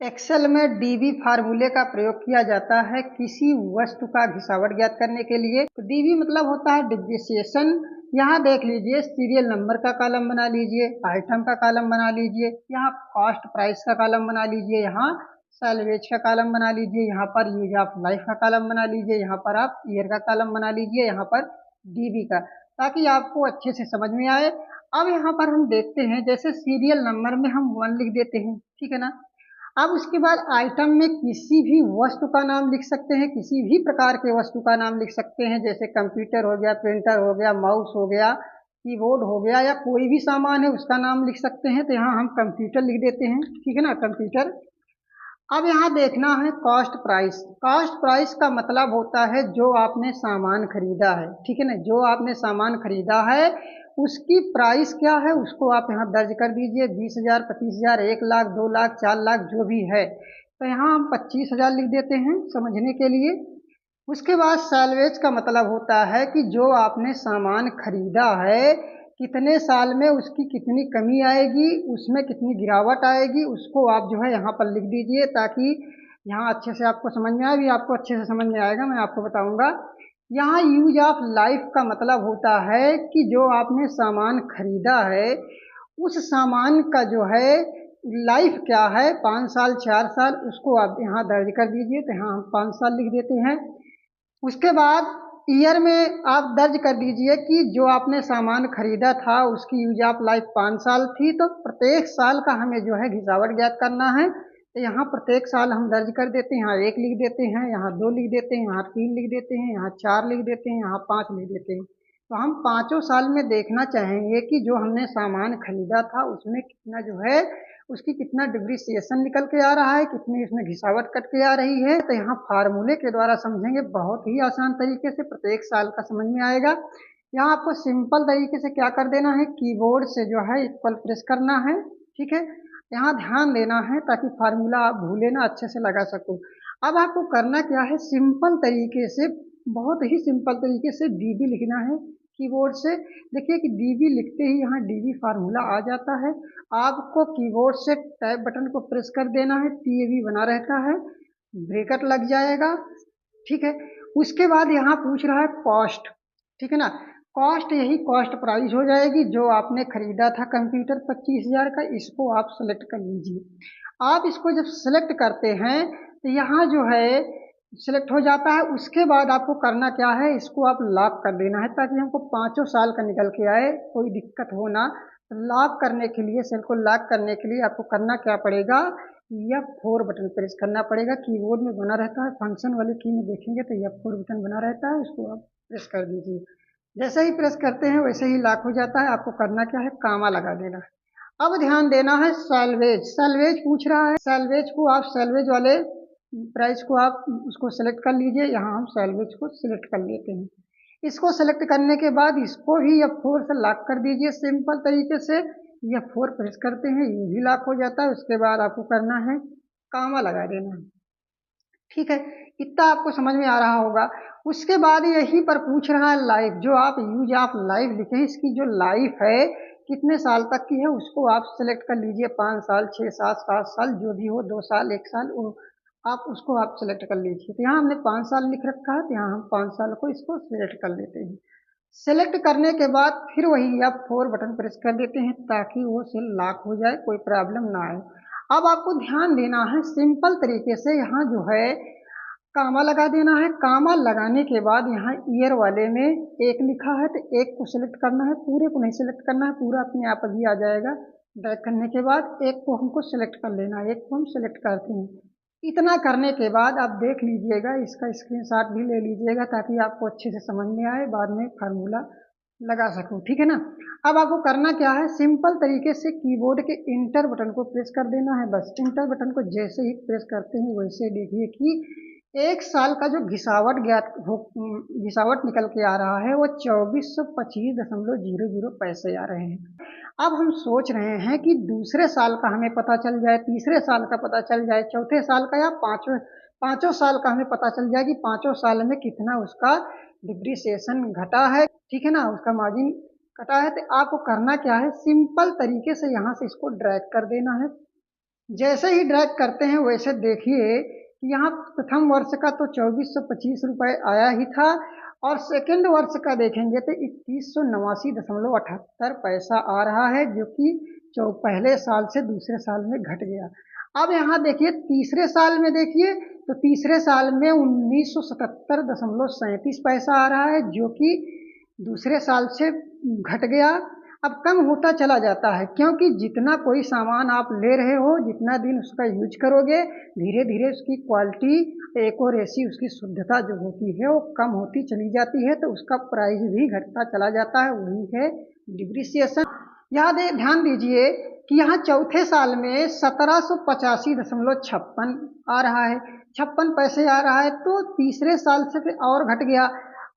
Excel में DV फार्मूले का प्रयोग किया जाता है किसी वस्तु का घिसावट ज्ञात करने के लिए। तो डीवी मतलब होता है डिप्रिसिएशन। यहाँ देख लीजिए, सीरियल नंबर का कॉलम बना लीजिए, आइटम का कॉलम बना लीजिए, यहाँ कॉस्ट प्राइस का कॉलम बना लीजिए, यहाँ सैलवेज का कॉलम बना लीजिए, यहाँ पर यूज ऑफ लाइफ का कॉलम बना लीजिए, यहाँ पर आप ईयर का कॉलम बना लीजिए, यहाँ पर डीवी का, ताकि आपको अच्छे से समझ में आए। अब यहाँ पर हम देखते हैं, जैसे सीरियल नंबर में हम 1 लिख देते हैं, ठीक है ना। अब उसके बाद आइटम में किसी भी वस्तु का नाम लिख सकते हैं, किसी भी प्रकार के वस्तु का नाम लिख सकते हैं, जैसे कंप्यूटर हो गया, प्रिंटर हो गया, माउस हो गया, कीबोर्ड हो गया, या कोई भी सामान है उसका नाम लिख सकते हैं। तो यहाँ हम कंप्यूटर लिख देते हैं, ठीक है ना, कंप्यूटर। अब यहाँ देखना है कॉस्ट प्राइस। कॉस्ट प्राइस का मतलब होता है जो आपने सामान खरीदा है, ठीक है ना, जो आपने सामान खरीदा है उसकी प्राइस क्या है उसको आप यहाँ दर्ज कर दीजिए। 20,000, 25,000, 1 लाख, 2 लाख, 4 लाख, जो भी है। तो यहाँ हम 25,000 लिख देते हैं समझने के लिए। उसके बाद सैलवेज का मतलब होता है कि जो आपने सामान खरीदा है कितने साल में उसकी कितनी कमी आएगी, उसमें कितनी गिरावट आएगी, उसको आप जो है यहाँ पर लिख दीजिए, ताकि यहाँ अच्छे से आपको समझ में आए। भी आपको अच्छे से समझ में आएगा, मैं आपको बताऊंगा। यहाँ यूज ऑफ लाइफ का मतलब होता है कि जो आपने सामान खरीदा है उस सामान का जो है लाइफ क्या है, 5 साल, 4 साल, उसको आप यहाँ दर्ज कर दीजिए। तो यहाँ हम 5 साल लिख देते हैं। उसके बाद ईयर में आप दर्ज कर दीजिए कि जो आपने सामान खरीदा था उसकी यूज ऑफ लाइफ 5 साल थी। तो प्रत्येक साल का हमें जो है घिसावट ज्ञात करना है। तो यहाँ प्रत्येक साल हम दर्ज कर देते हैं। यहाँ 1 लिख देते हैं, यहाँ 2 लिख देते हैं, यहाँ 3 लिख देते हैं, यहाँ 4 लिख देते हैं, यहाँ 5 लिख देते हैं। तो हम पाँचों साल में देखना चाहेंगे कि जो हमने सामान खरीदा था उसमें कितना जो है उसकी कितना डिप्रिसिएशन निकल के आ रहा है, कितनी इसमें घिसावट कट के आ रही है। तो यहाँ फार्मूले के द्वारा समझेंगे, बहुत ही आसान तरीके से प्रत्येक साल का समझ में आएगा। यहाँ आपको सिंपल तरीके से क्या कर देना है, कीबोर्ड से जो है इक्वल प्रेस करना है, ठीक है। यहाँ ध्यान देना है ताकि फार्मूला आप भूले ना, अच्छे से लगा सको। अब आपको करना क्या है, सिंपल तरीके से, बहुत ही सिंपल तरीके से डीबी लिखना है कीबोर्ड से। देखिए कि डीबी लिखते ही यहाँ डीबी फार्मूला आ जाता है। आपको कीबोर्ड से टैब बटन को प्रेस कर देना है, टीएबी बना रहता है, ब्रैकेट लग जाएगा, ठीक है। उसके बाद यहाँ पूछ रहा है कॉस्ट, ठीक है ना। कॉस्ट यही कॉस्ट प्राइस हो जाएगी। जो आपने खरीदा था कंप्यूटर 25,000 का, इसको आप सेलेक्ट कर लीजिए। आप इसको जब सेलेक्ट करते हैं तो यहाँ जो है सिलेक्ट हो जाता है। उसके बाद आपको करना क्या है, इसको आप लॉक कर देना है ताकि हमको पाँचों साल का निकल के आए, कोई दिक्कत हो ना। लॉक करने के लिए, सेल को लॉक करने के लिए आपको करना क्या पड़ेगा, F4 बटन प्रेस करना पड़ेगा। कीबोर्ड में बना रहता है, फंक्शन वाली की में देखेंगे तो F4 बटन बना रहता है, उसको आप प्रेस कर दीजिए। जैसे ही प्रेस करते हैं वैसे ही लॉक हो जाता है। आपको करना क्या है, कामा लगा देना है। अब ध्यान देना है सैलवेज। सैलवेज पूछ रहा है, सैलवेज को आप सैलवेज वाले प्राइस को आप उसको सेलेक्ट कर लीजिए। यहाँ हम सैलवेज को सिलेक्ट कर लेते हैं। इसको सेलेक्ट करने के बाद इसको ही F4 से लॉक कर दीजिए सिंपल तरीके से। F4 प्रेस करते हैं, ये भी लॉक हो जाता है। उसके बाद आपको करना है कामा लगा देना है, ठीक है। इतना आपको समझ में आ रहा होगा। उसके बाद यहीं पर पूछ रहा है लाइफ। जो आप यूज ऑफ लाइफ लिखे, इसकी जो लाइफ है कितने साल तक की है उसको आप सेलेक्ट कर लीजिए। 5 साल, 6 साल, 7 साल, जो भी हो, 2 साल, 1 साल, आप उसको आप सेलेक्ट कर लीजिए। तो यहाँ हमने 5 साल लिख रखा है, तो यहाँ हम 5 साल को इसको सेलेक्ट कर लेते हैं। सेलेक्ट करने के बाद फिर वही F4 बटन प्रेस कर देते हैं ताकि वो सेल लॉक हो जाए, कोई प्रॉब्लम ना आए। अब आपको ध्यान देना है, सिंपल तरीके से यहाँ जो है कामा लगा देना है। कामा लगाने के बाद यहाँ ईयर वाले में 1 लिखा है, तो 1 को सिलेक्ट करना है, पूरे को नहीं सिलेक्ट करना है, पूरा अपने आप अभी आ जाएगा। ड्रैग करने के बाद 1 को हमको सिलेक्ट कर लेना है, 1 को हम सिलेक्ट करते हैं। इतना करने के बाद आप देख लीजिएगा, इसका स्क्रीनशॉट भी ले लीजिएगा ताकि आपको अच्छे से समझ में आए, बाद में फार्मूला लगा सकूं, ठीक है ना। अब आपको करना क्या है, सिंपल तरीके से कीबोर्ड के इंटर बटन को प्रेस कर देना है, बस। इंटर बटन को जैसे ही प्रेस करते हैं वैसे देखिए कि 1 साल का जो घिसावट निकल के आ रहा है वो 2425.00 पैसे आ रहे हैं। अब हम सोच रहे हैं कि दूसरे साल का हमें पता चल जाए, तीसरे साल का पता चल जाए, चौथे साल का, या पाँचों साल का हमें पता चल जाए कि पाँचों साल में कितना उसका डिप्रिसिएशन घटा है, ठीक है ना, उसका मार्जिन कटा है। तो आपको करना क्या है, सिंपल तरीके से यहाँ से इसको ड्रैग कर देना है, जैसे ही ड्रैग करते हैं वैसे देखिए कि यहाँ प्रथम वर्ष का तो 2425 रुपये आया ही था, और सेकंड वर्ष का देखेंगे तो 2189.78 पैसा आ रहा है, जो कि पहले साल से दूसरे साल में घट गया। अब यहाँ देखिए तीसरे साल में देखिए, तो तीसरे साल में 1977.37 पैसा आ रहा है, जो कि दूसरे साल से घट गया। अब कम होता चला जाता है, क्योंकि जितना कोई सामान आप ले रहे हो, जितना दिन उसका यूज करोगे, धीरे धीरे उसकी क्वालिटी, एक्यूरेसी, उसकी शुद्धता जो होती है वो कम होती चली जाती है, तो उसका प्राइस भी घटता चला जाता है। वही है डिप्रिसिएशन। यहाँ ध्यान दीजिए कि यहाँ चौथे साल में 1785.56 आ रहा है, 56 पैसे आ रहा है, तो तीसरे साल से फिर और घट गया।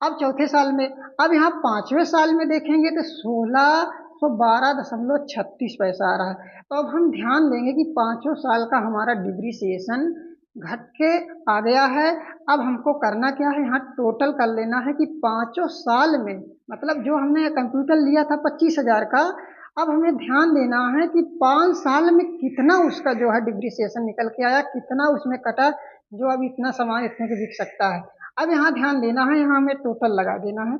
अब चौथे साल में, अब यहाँ पांचवें साल में देखेंगे तो 1612.36 पैसा आ रहा है। तो अब हम ध्यान देंगे कि पांचों साल का हमारा डिप्रिसिएशन घट के आ गया है। अब हमको करना क्या है, यहाँ टोटल कर लेना है कि पांचों साल में, मतलब जो हमने कंप्यूटर लिया था 25,000 का, अब हमें ध्यान देना है कि 5 साल में कितना उसका जो है डिप्रिसिएशन निकल के आया, कितना उसमें कटा, जो अब इतना सामान इतने के बिक सकता है। अब यहाँ ध्यान देना है, यहाँ हमें टोटल लगा देना है।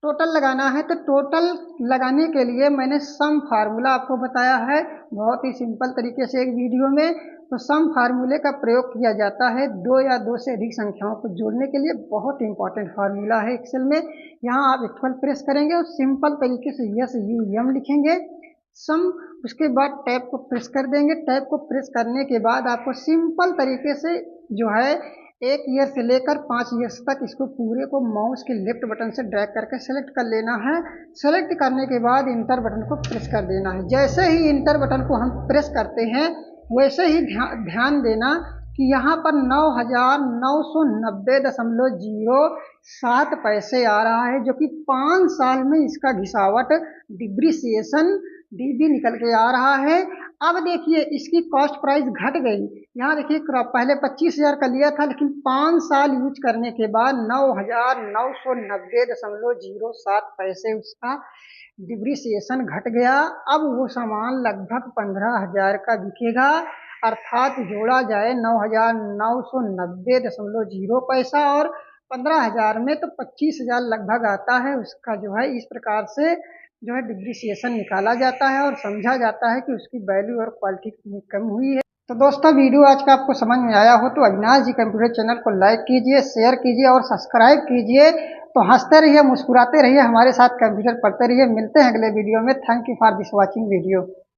टोटल लगाना है, तो टोटल लगाने के लिए मैंने सम फार्मूला आपको बताया है बहुत ही सिंपल तरीके से एक वीडियो में। तो सम फार्मूले का प्रयोग किया जाता है दो या दो से अधिक संख्याओं को जोड़ने के लिए। बहुत इंपॉर्टेंट फार्मूला है एक्सेल में। यहाँ आप F12 प्रेस करेंगे और सिंपल तरीके से यस यू एम लिखेंगे, सम, उसके बाद टैब को प्रेस कर देंगे। टैब को प्रेस करने के बाद आपको सिंपल तरीके से जो है 1 ईयर से लेकर 5 ईयर्स तक इसको पूरे को माउस के लेफ्ट बटन से ड्रैग करके सेलेक्ट कर लेना है। सेलेक्ट करने के बाद इंटर बटन को प्रेस कर देना है। जैसे ही इंटर बटन को हम प्रेस करते हैं, वैसे ही ध्यान देना कि यहाँ पर 9,990.07 आ रहा है, जो कि 5 साल में इसका घिसावट डिप्रिसिएशन डीबी निकल के आ रहा है। अब देखिए इसकी कॉस्ट प्राइस घट गई। यहाँ देखिए पहले 25,000 का लिया था, लेकिन 5 साल यूज करने के बाद 9,990.07 पैसे उसका डिप्रिसिएशन घट गया। अब वो सामान लगभग 15,000 का बिकेगा, अर्थात जोड़ा जाए 9,990.0 पैसा और 15,000 में तो 25,000 लगभग आता है उसका। जो है इस प्रकार से जो है डिप्रिसिएशन निकाला जाता है और समझा जाता है कि उसकी वैल्यू और क्वालिटी कितनी कम हुई है। तो दोस्तों वीडियो आज का आपको समझ में आया हो तो अविनाश जी कंप्यूटर चैनल को लाइक कीजिए, शेयर कीजिए और सब्सक्राइब कीजिए। तो हंसते रहिए, मुस्कुराते रहिए, हमारे साथ कंप्यूटर पढ़ते रहिए। मिलते हैं अगले वीडियो में। Thank you for this watching video.